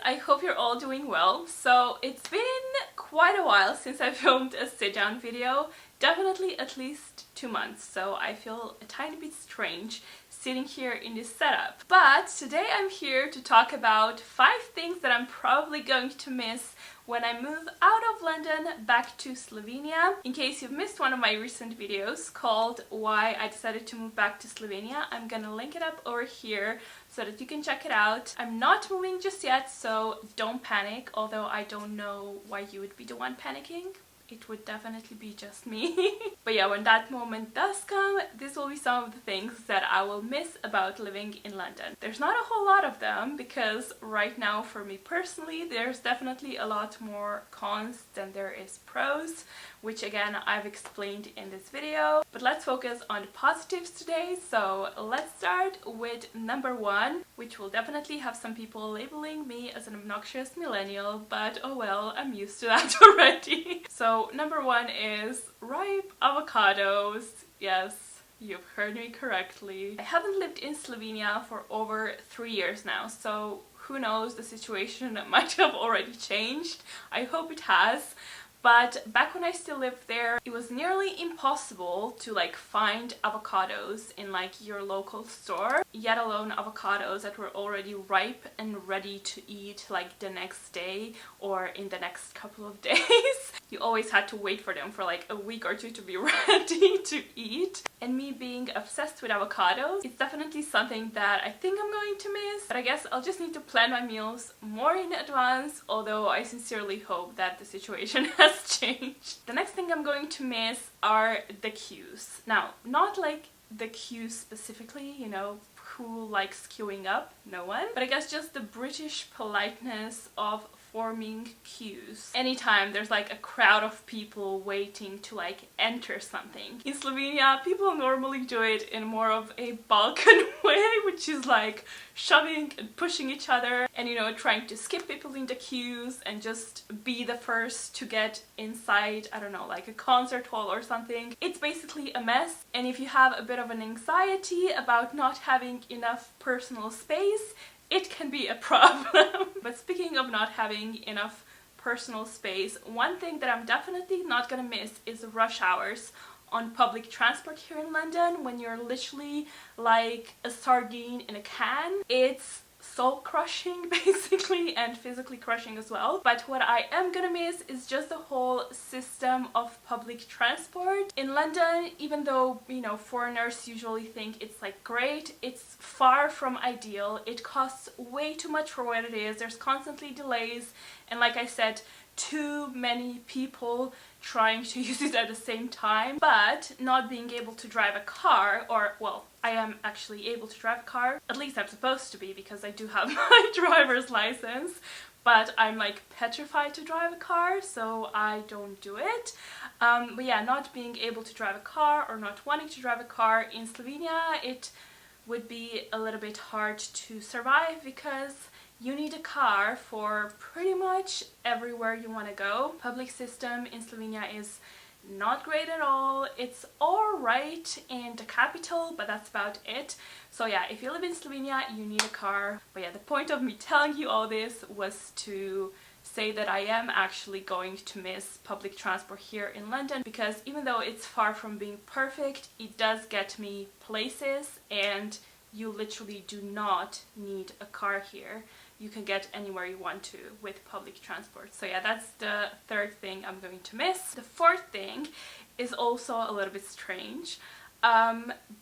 I hope you're all doing well. So it's been quite a while since I filmed a sit-down video, definitely at least 2 months, so I feel a tiny bit strange sitting here in this setup. But today I'm here to talk about 5 things that I'm probably going to miss when I move out of London back to Slovenia. In case you've missed one of my recent videos called Why I Decided to Move Back to Slovenia, I'm gonna link it up over here so that you can check it out. I'm not moving just yet, so don't panic, although I don't know why you would be the one panicking. It would definitely be just me. But yeah, when that moment does come, this will be some of the things that I will miss about living in London. There's not a whole lot of them because right now for me personally there's definitely a lot more cons than there is pros, which again I've explained in this video. But let's focus on the positives today. So let's start with number 1, which will definitely have some people labeling me as an obnoxious millennial, but oh well, I'm used to that already. So number 1 is ripe avocados. Yes, you've heard me correctly. I haven't lived in Slovenia for over 3 years now, so who knows, the situation might have already changed. I hope it has. But back when I still lived there, it was nearly impossible to find avocados in your local store, yet alone avocados that were already ripe and ready to eat the next day or in the next couple of days. You always had to wait for them for a week or two to be ready to eat. And me being obsessed with avocados, it's definitely something that I think I'm going to miss. But I guess I'll just need to plan my meals more in advance, although I sincerely hope that the situation has changed. The next thing I'm going to miss are the queues. Now, not the queues specifically, you know, who likes queuing up? No one. But I guess just the British politeness of forming queues. Anytime there's a crowd of people waiting to enter something. In Slovenia, people normally do it in more of a Balkan way, which is shoving and pushing each other and, you know, trying to skip people in the queues and just be the first to get inside, I don't know, a concert hall or something. It's basically a mess, and if you have a bit of an anxiety about not having enough personal space, it can be a problem. But speaking of not having enough personal space, one thing that I'm definitely not gonna miss is rush hours on public transport here in London, when you're literally like a sardine in a can. It's soul crushing basically, and physically crushing as well. But what I am gonna miss is just the whole system of public transport in London. Even though, you know, foreigners usually think it's great, it's far from ideal. It costs way too much for what it is. There's constantly delays, and like I said, too many people trying to use it at the same time. But not being able to drive a car, or well, I am actually able to drive a car, at least I'm supposed to be because I do have my driver's license, but I'm petrified to drive a car, so I don't do it. But yeah, not being able to drive a car or not wanting to drive a car in Slovenia, it would be a little bit hard to survive because you need a car for pretty much everywhere you want to go. Public system in Slovenia is not great at all. It's alright in the capital, but that's about it. So yeah, if you live in Slovenia, you need a car. But yeah, the point of me telling you all this was to say that I am actually going to miss public transport here in London, because even though it's far from being perfect, it does get me places, and you literally do not need a car here. You can get anywhere you want to with public transport. So yeah, that's the third thing I'm going to miss. The fourth thing is also a little bit strange.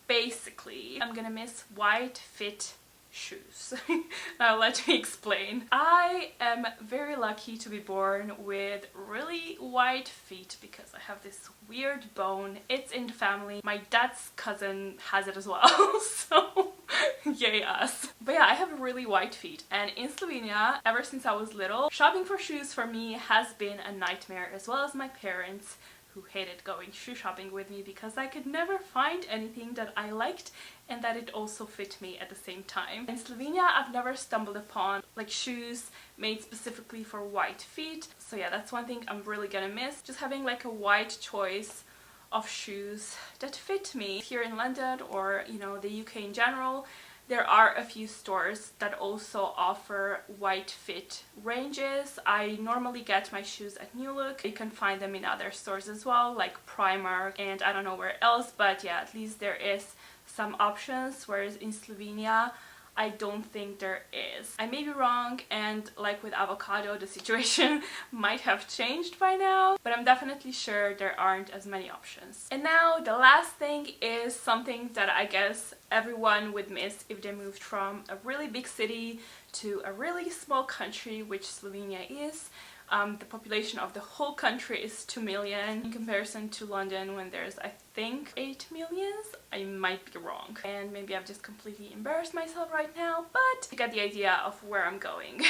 Basically, I'm gonna miss wide fit shoes. Now let me explain. I am very lucky to be born with really wide feet because I have this weird bone. It's in the family. My dad's cousin has it as well, so yay us. But yeah, I have really wide feet, and in Slovenia, ever since I was little, shopping for shoes for me has been a nightmare, as well as my parents, who hated going shoe shopping with me because I could never find anything that I liked and that it also fit me at the same time. In Slovenia, I've never stumbled upon shoes made specifically for wide feet. So yeah, that's one thing I'm really gonna miss. Just having a wide choice of shoes that fit me. Here in London, or you know, the UK in general, there are a few stores that also offer white fit ranges. I normally get my shoes at New Look. You can find them in other stores as well, like Primark and I don't know where else, but yeah, at least there is some options, whereas in Slovenia I don't think there is. I may be wrong, and like with avocado, the situation might have changed by now, but I'm definitely sure there aren't as many options. And now the last thing is something that I guess everyone would miss if they moved from a really big city to a really small country, which Slovenia is. The population of the whole country is 2 million in comparison to London, when there's I think 8 million. I might be wrong, and maybe I've just completely embarrassed myself right now, but you get the idea of where I'm going.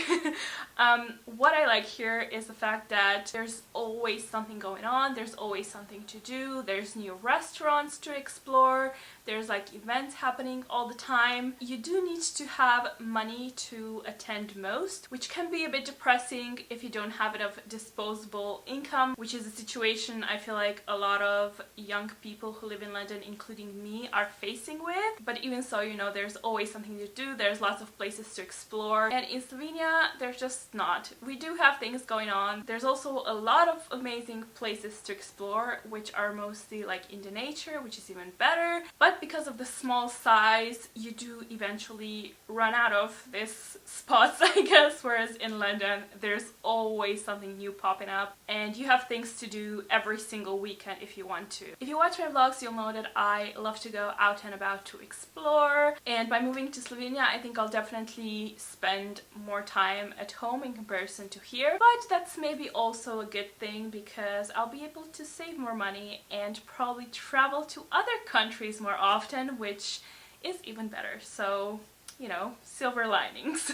What I like here is the fact that there's always something going on, there's always something to do, there's new restaurants to explore, there's like events happening all the time. You do need to have money to attend most, which can be a bit depressing if you don't have enough disposable income, which is a situation I feel like a lot of young people who live in London, including me, are facing with. But even so, you know, there's always something to do, there's lots of places to explore, and in Slovenia there's just not. We do have things going on. There's also a lot of amazing places to explore, which are mostly like in the nature, which is even better. But because of the small size, you do eventually run out of these spots, I guess, whereas in London there's always something new popping up, and you have things to do every single weekend if you want to. If you watch my vlogs, you'll know that I love to go out and about to explore, and by moving to Slovenia I think I'll definitely spend more time at home in comparison to here. But that's maybe also a good thing, because I'll be able to save more money and probably travel to other countries more often, which is even better. So, you know, silver linings.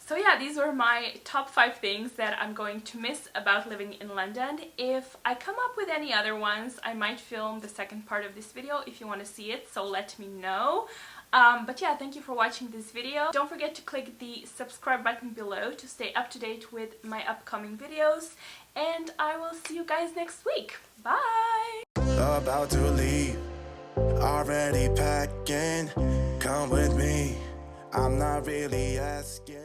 So yeah, these were my top 5 things that I'm going to miss about living in London. If I come up with any other ones, I might film the second part of this video if you want to see it, so let me know. But yeah, thank you for watching this video. Don't forget to click the subscribe button below to stay up to date with my upcoming videos, and I will see you guys next week. Bye! About to leave, already packing, come with me, I'm not really asking.